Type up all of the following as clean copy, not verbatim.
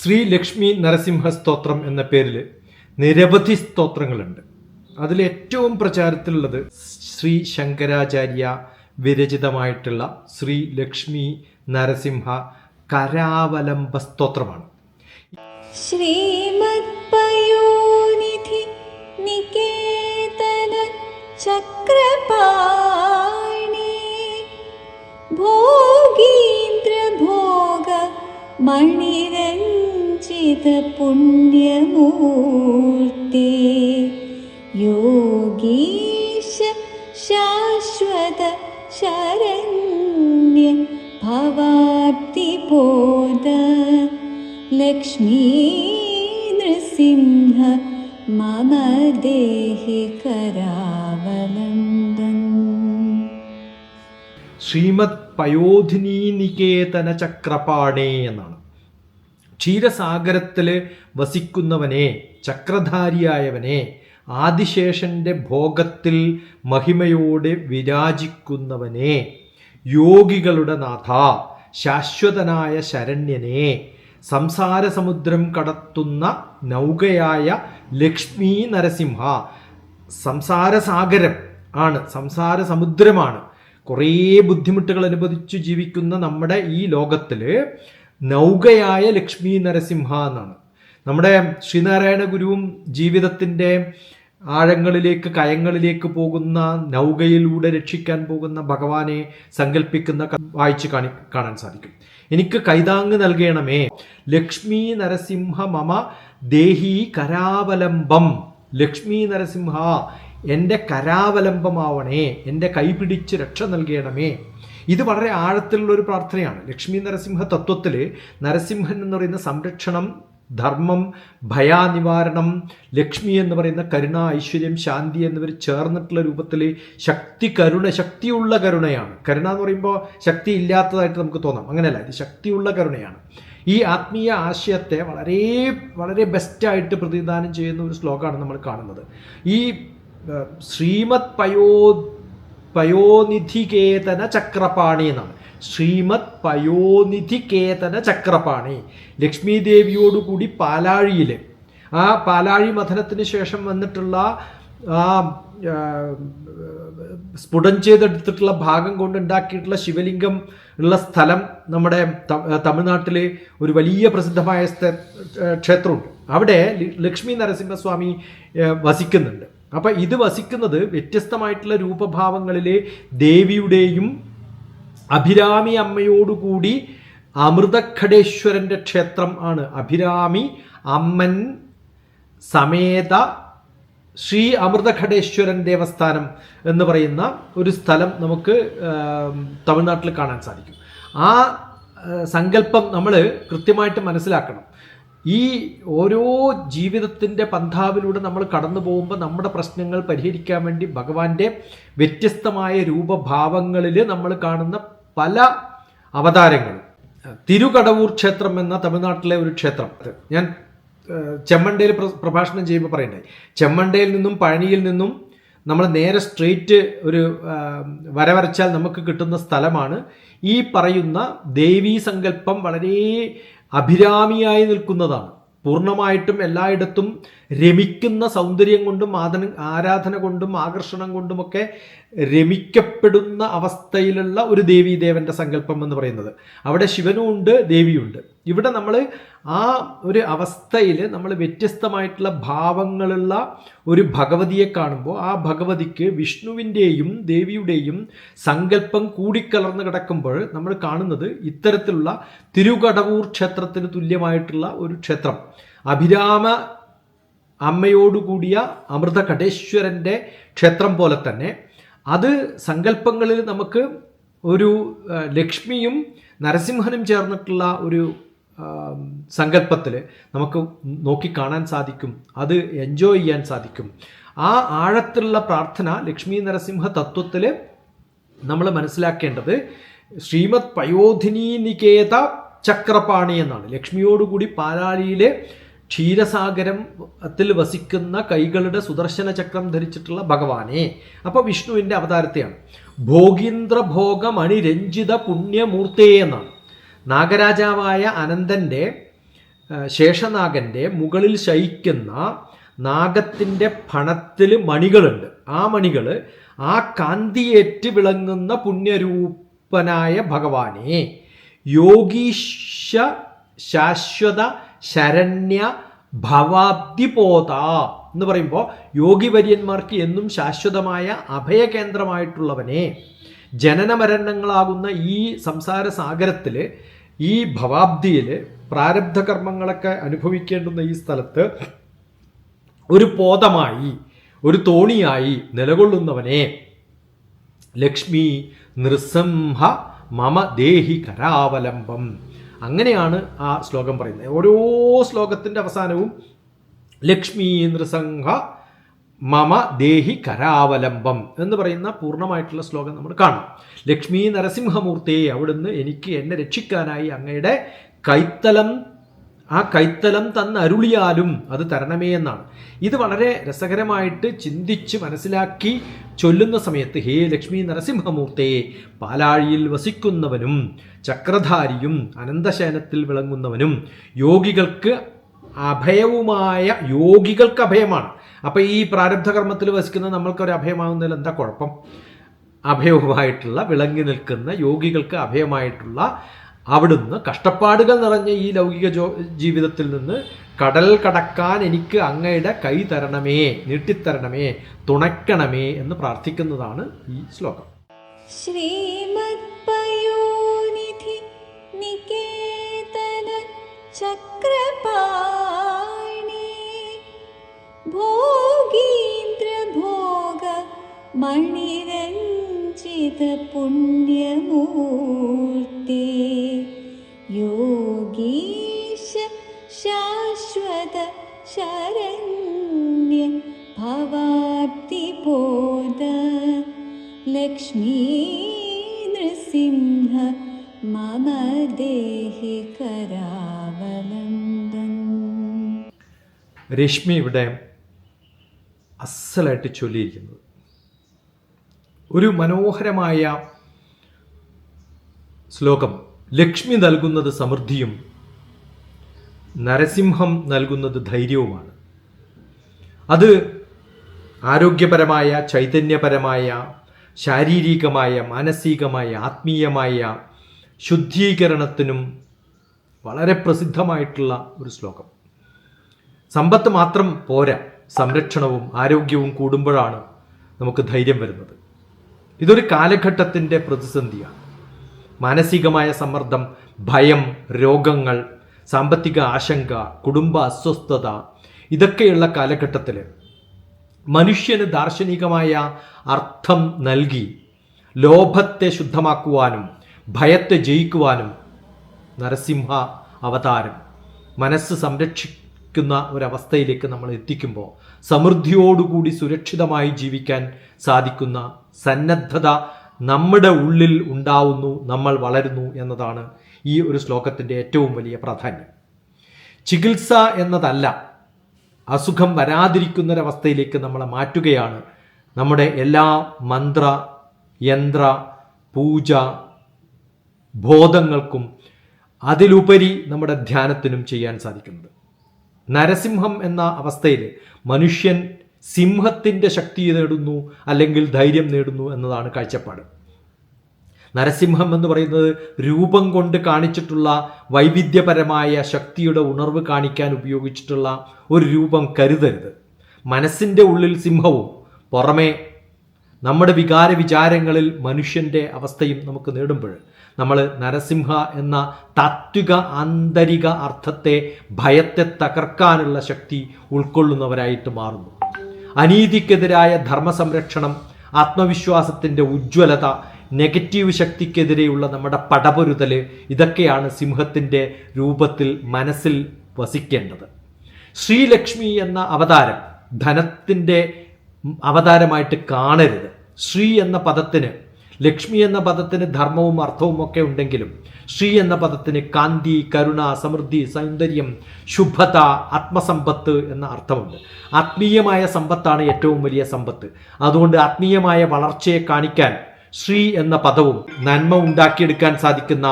ശ്രീ ലക്ഷ്മി നരസിംഹ സ്തോത്രം എന്ന പേരിൽ നിരവധി സ്തോത്രങ്ങളുണ്ട്. അതിലേറ്റവും പ്രചാരത്തിലുള്ളത് ശ്രീ ശങ്കരാചാര്യ വിരചിതമായിട്ടുള്ള ശ്രീ ലക്ഷ്മി നരസിംഹ കരാവലംബ സ്തോത്രമാണ്. ശ്രീമത് പയോനിധി നികേതന ചക്രപാണി ഭോഗീന്ദ്ര ഭോഗ മണിരഞ്ജിത പുണ്യമൂർത്തി യോഗീശ ശാശ്വത ശരണ്യ ഭവാബ്ദിബോധ ലക്ഷ്മീ നൃസിംഹ മമ ദേഹി കരാവലംബം. ശ്രീമത് പയോധിനി നികേതന ചക്രപാണേ എന്നാണ്. ക്ഷീരസാഗരത്തിൽ വസിക്കുന്നവനെ, ചക്രധാരിയായവനെ, ആദിശേഷന്റെ ഭോഗത്തിൽ മഹിമയോടെ വിരാജിക്കുന്നവനെ, യോഗികളുടെ നാഥ, ശാശ്വതനായ ശരണ്യനെ, സംസാരസമുദ്രം കടത്തുന്ന നൗകയായ ലക്ഷ്മി നരസിംഹ. സംസാരസാഗരം ആണ്, സംസാരസമുദ്രമാണ്. കുറേ ബുദ്ധിമുട്ടുകൾ അനുഭവിച്ചു ജീവിക്കുന്ന നമ്മുടെ ഈ ലോകത്തിൽ നൗകയായ ലക്ഷ്മി നരസിംഹ എന്നാണ്. നമ്മുടെ ശ്രീനാരായണ ഗുരുവും ജീവിതത്തിൻ്റെ ആഴങ്ങളിലേക്ക്, കയങ്ങളിലേക്ക് പോകുന്ന നൗകയിലൂടെ രക്ഷിക്കാൻ പോകുന്ന ഭഗവാനെ സങ്കല്പിക്കുന്ന വായിച്ച് കാണാൻ സാധിക്കും. എനിക്ക് കൈതാങ്ങ് നൽകണമേ, ലക്ഷ്മി നരസിംഹ മമ ദേഹി കരാവലംബം. ലക്ഷ്മി നരസിംഹ എൻ്റെ കരാവലംബമാവണേ, എൻ്റെ കൈപിടിച്ച് രക്ഷ നൽകണമേ. ഇത് വളരെ ആഴത്തിലുള്ള ഒരു പ്രാർത്ഥനയാണ്. ലക്ഷ്മി നരസിംഹ തത്വത്തിൽ നരസിംഹൻ എന്ന് പറയുന്ന സംരക്ഷണം, ധർമ്മം, ഭയാനിവാരണം, ലക്ഷ്മി എന്ന് പറയുന്ന കരുണ, ഐശ്വര്യം, ശാന്തി എന്നിവർ ചേർന്നിട്ടുള്ള രൂപത്തിൽ ശക്തിയുള്ള കരുണയാണ്. കരുണ എന്ന് പറയുമ്പോൾ ശക്തി ഇല്ലാത്തതായിട്ട് നമുക്ക് തോന്നാം, അങ്ങനെയല്ല, ഇത് ശക്തിയുള്ള കരുണയാണ്. ഈ ആത്മീയ ആശയത്തെ വളരെ വളരെ ബെസ്റ്റായിട്ട് പ്രതിനിധാനം ചെയ്യുന്ന ഒരു ശ്ലോകമാണ് നമ്മൾ കാണുന്നത്. ഈ ശ്രീമത് പയോനിധികേതന ചക്രപാണി എന്നാണ്. ശ്രീമത് പയോനിധികേതന ചക്രപാണി. ലക്ഷ്മി ദേവിയോടുകൂടി പാലാഴിയിൽ, ആ പാലാഴി മഥനത്തിന് ശേഷം വന്നിട്ടുള്ള ആ സ്ഫുടം ചെയ്തെടുത്തിട്ടുള്ള ഭാഗം കൊണ്ട് ഉണ്ടാക്കിയിട്ടുള്ള ശിവലിംഗം ഉള്ള സ്ഥലം നമ്മുടെ തമിഴ്നാട്ടിലെ ഒരു വലിയ പ്രസിദ്ധമായ ക്ഷേത്രമുണ്ട്. അവിടെ ലക്ഷ്മി നരസിംഹസ്വാമി വസിക്കുന്നുണ്ട്. അപ്പം ഇത് വസിക്കുന്നത് വ്യത്യസ്തമായിട്ടുള്ള രൂപഭാവങ്ങളിലെ ദേവിയുടെയും അഭിരാമി അമ്മയോടുകൂടി അമൃതഘടേശ്വരൻ്റെ ക്ഷേത്രം ആണ്. അഭിരാമി അമ്മൻ സമേത ശ്രീ അമൃതഘടേശ്വരൻ ദേവസ്ഥാനം എന്ന് പറയുന്ന ഒരു സ്ഥലം നമുക്ക് തമിഴ്നാട്ടിൽ കാണാൻ സാധിക്കും. ആ സങ്കല്പം നമ്മൾ കൃത്യമായിട്ട് മനസ്സിലാക്കണം. ഈ ഓരോ ജീവിതത്തിൻ്റെ പന്ഥാവിലൂടെ നമ്മൾ കടന്നു പോകുമ്പോൾ നമ്മുടെ പ്രശ്നങ്ങൾ പരിഹരിക്കാൻ വേണ്ടി ഭഗവാന്റെ വ്യത്യസ്തമായ രൂപഭാവങ്ങളിൽ നമ്മൾ കാണുന്ന പല അവതാരങ്ങളും. തിരുകടവൂർ ക്ഷേത്രം എന്ന തമിഴ്നാട്ടിലെ ഒരു ക്ഷേത്രം, ഞാൻ ചെമ്മണ്ടയിൽ പ്രഭാഷണം ചെയ്യുമ്പോൾ പറയണ്ടായി. ചെമ്മണ്ടയിൽ നിന്നും പഴനിയിൽ നിന്നും നമ്മൾ നേരെ സ്ട്രെയിറ്റ് ഒരു വരച്ചാൽ നമുക്ക് കിട്ടുന്ന സ്ഥലമാണ് ഈ പറയുന്ന ദേവീ സങ്കല്പം. വളരെ അഭിരാമിയായി നിൽക്കുന്നതാണ്. പൂർണ്ണമായിട്ടും എല്ലായിടത്തും രമിക്കുന്ന സൗന്ദര്യം കൊണ്ടും ആരാധന കൊണ്ടും ആകർഷണം കൊണ്ടുമൊക്കെ രമിക്കപ്പെടുന്ന അവസ്ഥയിലുള്ള ഒരു ദേവീദേവൻ്റെ സങ്കല്പം എന്ന് പറയുന്നത്. അവിടെ ശിവനും ഉണ്ട്, ദേവിയുണ്ട്. ഇവിടെ നമ്മൾ ആ ഒരു അവസ്ഥയിൽ നമ്മൾ വ്യത്യസ്തമായിട്ടുള്ള ഭാവങ്ങളുള്ള ഒരു ഭഗവതിയെ കാണുമ്പോൾ ആ ഭഗവതിക്ക് വിഷ്ണുവിൻ്റെയും ദേവിയുടെയും സങ്കല്പം കൂടിക്കലർന്ന് കിടക്കുമ്പോൾ നമ്മൾ കാണുന്നത് ഇത്തരത്തിലുള്ള തിരുകടവൂർ ക്ഷേത്രത്തിന് തുല്യമായിട്ടുള്ള ഒരു ക്ഷേത്രം. അഭിരാമ അമ്മയോടുകൂടിയ അമൃതഘടേശ്വരൻ്റെ ക്ഷേത്രം പോലെ തന്നെ അത് സങ്കല്പങ്ങളിൽ നമുക്ക് ഒരു ലക്ഷ്മിയും നരസിംഹനും ചേർന്നിട്ടുള്ള ഒരു സങ്കല്പത്തിൽ നമുക്ക് നോക്കിക്കാണാൻ സാധിക്കും, അത് എൻജോയ് ചെയ്യാൻ സാധിക്കും. ആ ആഴത്തിലുള്ള പ്രാർത്ഥന ലക്ഷ്മി നരസിംഹ തത്വത്തിൽ നമ്മൾ മനസ്സിലാക്കേണ്ടത് ശ്രീമത് പയോധിനി നികേത ചക്രപാണി എന്നാണ്. ലക്ഷ്മിയോടുകൂടി പാലാഴിയിലെ ക്ഷീരസാഗരത്തിൽ വസിക്കുന്ന കൈകളുടെ സുദർശന ചക്രം ധരിച്ചിട്ടുള്ള ഭഗവാനെ. അപ്പോൾ വിഷ്ണുവിൻ്റെ അവതാരത്തെയാണ്. ഭോഗീന്ദ്രഭോഗ മണിരഞ്ജിത പുണ്യമൂർത്തേ എന്നാണ്. നാഗരാജാവായ അനന്തൻ്റെ ശേഷനാഗൻ്റെ മുകളിൽ ശയിക്കുന്ന നാഗത്തിൻ്റെ ഫണത്തിൽ മണികളുണ്ട്. ആ മണികൾ ആ കാന്തിയേറ്റ് വിളങ്ങുന്ന പുണ്യരൂപനായ ഭഗവാനെ യോഗീശ ശാശ്വത ശരണ്യ ഭവാബ്ദിപോത എന്ന് പറയുമ്പോൾ യോഗിവര്യന്മാർക്ക് എന്നും ശാശ്വതമായ അഭയകേന്ദ്രമായിട്ടുള്ളവനെ, ജനനമരണങ്ങളാകുന്ന ഈ സംസാര സാഗരത്തിൽ, ഈ ഭവാബ്ദിയിൽ പ്രാരബ്ധ കർമ്മങ്ങളൊക്കെ അനുഭവിക്കേണ്ടുന്ന ഈ സ്ഥലത്ത് ഒരു പോതമായി, ഒരു തോണിയായി നിലകൊള്ളുന്നവനെ ലക്ഷ്മി നൃസിംഹ മമ ദേഹി കരാവലംബം. അങ്ങനെയാണ് ആ ശ്ലോകം പറയുന്നത്. ഓരോ ശ്ലോകത്തിൻ്റെ അവസാനവും ലക്ഷ്മി നൃസിംഹ മമ ദേഹി കരാവലംബം എന്ന് പറയുന്ന പൂർണ്ണമായിട്ടുള്ള ശ്ലോകം നമ്മൾ കാണാം. ലക്ഷ്മി നരസിംഹമൂർത്തിയെ, അവിടുന്ന് എനിക്ക് എന്നെ രക്ഷിക്കാനായി അങ്ങയുടെ കൈത്തലം തന്നരുളിയാലും അത് തരണമേ എന്നാണ്. ഇത് വളരെ രസകരമായിട്ട് ചിന്തിച്ച് മനസ്സിലാക്കി ചൊല്ലുന്ന സമയത്ത്, ഹേ ലക്ഷ്മി നരസിംഹമൂർത്തിയെ, പാലാഴിയിൽ വസിക്കുന്നവനും ചക്രധാരിയും അനന്തശയനത്തിൽ വിളങ്ങുന്നവനും യോഗികൾക്ക് അഭയമാണ്. അപ്പം ഈ പ്രാരബ്ധകർമ്മത്തിൽ വസിക്കുന്ന നമ്മൾക്കൊരു അഭയമാകുന്നതിൽ എന്താ കുഴപ്പം? അഭയവുമായിട്ടുള്ള വിളങ്ങി നിൽക്കുന്ന യോഗികൾക്ക് അഭയമായിട്ടുള്ള അവിടുന്ന് കഷ്ടപ്പാടുകൾ നിറഞ്ഞ ഈ ലൗകിക ജീവിതത്തിൽ നിന്ന് കടൽ കടക്കാൻ എനിക്ക് അങ്ങയുടെ കൈ തരണമേ, നീട്ടിത്തരണമേ, തുണയ്ക്കണമേ എന്ന് പ്രാർത്ഥിക്കുന്നതാണ് ഈ ശ്ലോകം. ശ്രീമദ് പയോനിധി നികേതന ചക്രപാണി ഭോഗീന്ദ്ര ഭോഗ മണിരഞ്ജിത പുണ്യമൂർത്തി യോഗീശ ശാശ്വത ശരണ്യ ഭവാബ്ദിപോത ലക്ഷ്മീ നൃസിംഹ മമ ദേഹി കരാവലംബം. രശ്മി ഇവിടെ അസലായിട്ട് ചൊല്ലിയിരിക്കുന്നത് ഒരു മനോഹരമായ ശ്ലോകം. ലക്ഷ്മി നൽകുന്നത് സമൃദ്ധിയും നരസിംഹം നൽകുന്നത് ധൈര്യവുമാണ്. അത് ആരോഗ്യപരമായ, ചൈതന്യപരമായ, ശാരീരികമായ, മാനസികമായ, ആത്മീയമായ ശുദ്ധീകരണത്തിനും വളരെ പ്രസിദ്ധമായിട്ടുള്ള ഒരു ശ്ലോകം. സമ്പത്ത് മാത്രം പോരാ, സംരക്ഷണവും ആരോഗ്യവും കൂടുമ്പോഴാണ് നമുക്ക് ധൈര്യം വരുന്നത്. ഇതൊരു കാലഘട്ടത്തിൻ്റെ പ്രതിസന്ധിയാണ്. മാനസികമായ സമ്മർദ്ദം, ഭയം, രോഗങ്ങൾ, സാമ്പത്തിക ആശങ്ക, കുടുംബ അസ്വസ്ഥത, ഇതൊക്കെയുള്ള കാലഘട്ടത്തിൽ മനുഷ്യന് ദാർശനികമായ അർത്ഥം നൽകി ലോഭത്തെ ശുദ്ധമാക്കുവാനും ഭയത്തെ ജയിക്കുവാനും നരസിംഹ അവതാരം മനസ്സ് സംരക്ഷിക്കുന്ന ഒരവസ്ഥയിലേക്ക് നമ്മൾ എത്തിക്കുമ്പോൾ സമൃദ്ധിയോടുകൂടി സുരക്ഷിതമായി ജീവിക്കാൻ സാധിക്കുന്ന സന്നദ്ധത നമ്മുടെ ഉള്ളിൽ ഉണ്ടാവുന്നു, നമ്മൾ വളരുന്നു എന്നതാണ് ഈ ഒരു ശ്ലോകത്തിൻ്റെ ഏറ്റവും വലിയ പ്രാധാന്യം. ചികിത്സ എന്നതല്ല, അസുഖം വരാതിരിക്കുന്നൊരവസ്ഥയിലേക്ക് നമ്മളെ മാറ്റുകയാണ് നമ്മുടെ എല്ലാ മന്ത്ര, യന്ത്ര, പൂജ, ബോധങ്ങൾക്കും അതിലുപരി നമ്മുടെ ധ്യാനത്തിനും ചെയ്യാൻ സാധിക്കുന്നത്. നരസിംഹം എന്ന അവസ്ഥയിൽ മനുഷ്യൻ സിംഹത്തിൻ്റെ ശക്തി നേടുന്നു, അല്ലെങ്കിൽ ധൈര്യം നേടുന്നു എന്നതാണ് കാഴ്ചപ്പാട്. നരസിംഹം എന്ന് പറയുന്നത് രൂപം കൊണ്ട് കാണിച്ചിട്ടുള്ള വൈവിധ്യപരമായ ശക്തിയുടെ ഉണർവ് കാണിക്കാൻ ഉപയോഗിച്ചിട്ടുള്ള ഒരു രൂപം കരുതരുത്. മനസ്സിൻ്റെ ഉള്ളിൽ സിംഹവും പുറമേ നമ്മുടെ വിചാരങ്ങളിൽ മനുഷ്യൻ്റെ അവസ്ഥയും നമുക്ക് നേടുമ്പോൾ നമ്മൾ നരസിംഹ എന്ന താത്വിക ആന്തരിക അർത്ഥത്തെ, ഭയത്തെ തകർക്കാനുള്ള ശക്തി ഉൾക്കൊള്ളുന്നവരായിട്ട് മാറുന്നു. അനീതിക്കെതിരായ ധർമ്മസംരക്ഷണം, ആത്മവിശ്വാസത്തിൻ്റെ ഉജ്ജ്വലത, നെഗറ്റീവ് ശക്തിക്കെതിരെയുള്ള നമ്മുടെ പടപൊരുതൽ, ഇതൊക്കെയാണ് സിംഹത്തിൻ്റെ രൂപത്തിൽ മനസ്സിൽ വസിക്കേണ്ടത്. ശ്രീലക്ഷ്മി എന്ന അവതാരം ധനത്തിൻ്റെ അവതാരമായിട്ട് കാണരുത്. ശ്രീ എന്ന പദത്തിന്, ലക്ഷ്മി എന്ന പദത്തിന് ധർമ്മവും അർത്ഥവും ഒക്കെ ഉണ്ടെങ്കിലും ശ്രീ എന്ന പദത്തിന് കാന്തി, കരുണ, സമൃദ്ധി, സൗന്ദര്യം, ശുഭത, ആത്മസമ്പത്ത് എന്ന അർത്ഥമുണ്ട്. ആത്മീയമായ സമ്പത്താണ് ഏറ്റവും വലിയ സമ്പത്ത്. അതുകൊണ്ട് ആത്മീയമായ വളർച്ചയെ കാണിക്കാൻ ശ്രീ എന്ന പദവും നന്മ ഉണ്ടാക്കിയെടുക്കാൻ സാധിക്കുന്ന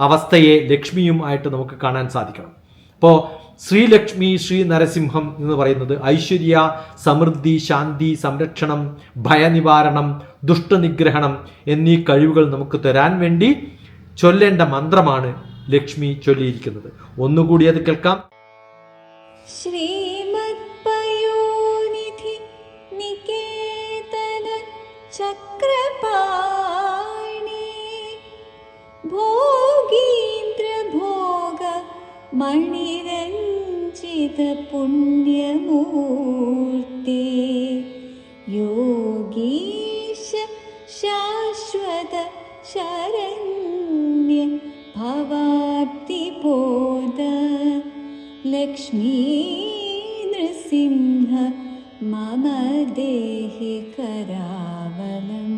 അവസ്ഥയെ ലക്ഷ്മിയും ആയിട്ട് നമുക്ക് കാണാൻ സാധിക്കണം. ഇപ്പോൾ ശ്രീലക്ഷ്മി ശ്രീ നരസിംഹം എന്ന് പറയുന്നത് ഐശ്വര്യ, സമൃദ്ധി, ശാന്തി, സംരക്ഷണം, ഭയനിവാരണം, ദുഷ്ടനിഗ്രഹണം എന്നീ കഴിവുകൾ നമുക്ക് തരാൻ വേണ്ടി ചൊല്ലേണ്ട മന്ത്രമാണ് ലക്ഷ്മി ചൊല്ലിയിരിക്കുന്നത്. ഒന്നുകൂടി അത് കേൾക്കാം. ശ്രീമത്പയോനിധി നികേതന ചക്രപാണി ഭോഗീന്ദ്ര ഭോഗ മണിരഞ്ജിത പുണ്യമൂർത്തി യോഗീശ ശാശ്വത ശരണ്യ ഭവാബ്ദിബോധ ലക്ഷ്മീ നൃസിംഹ മമ ദേഹി കരാവലം.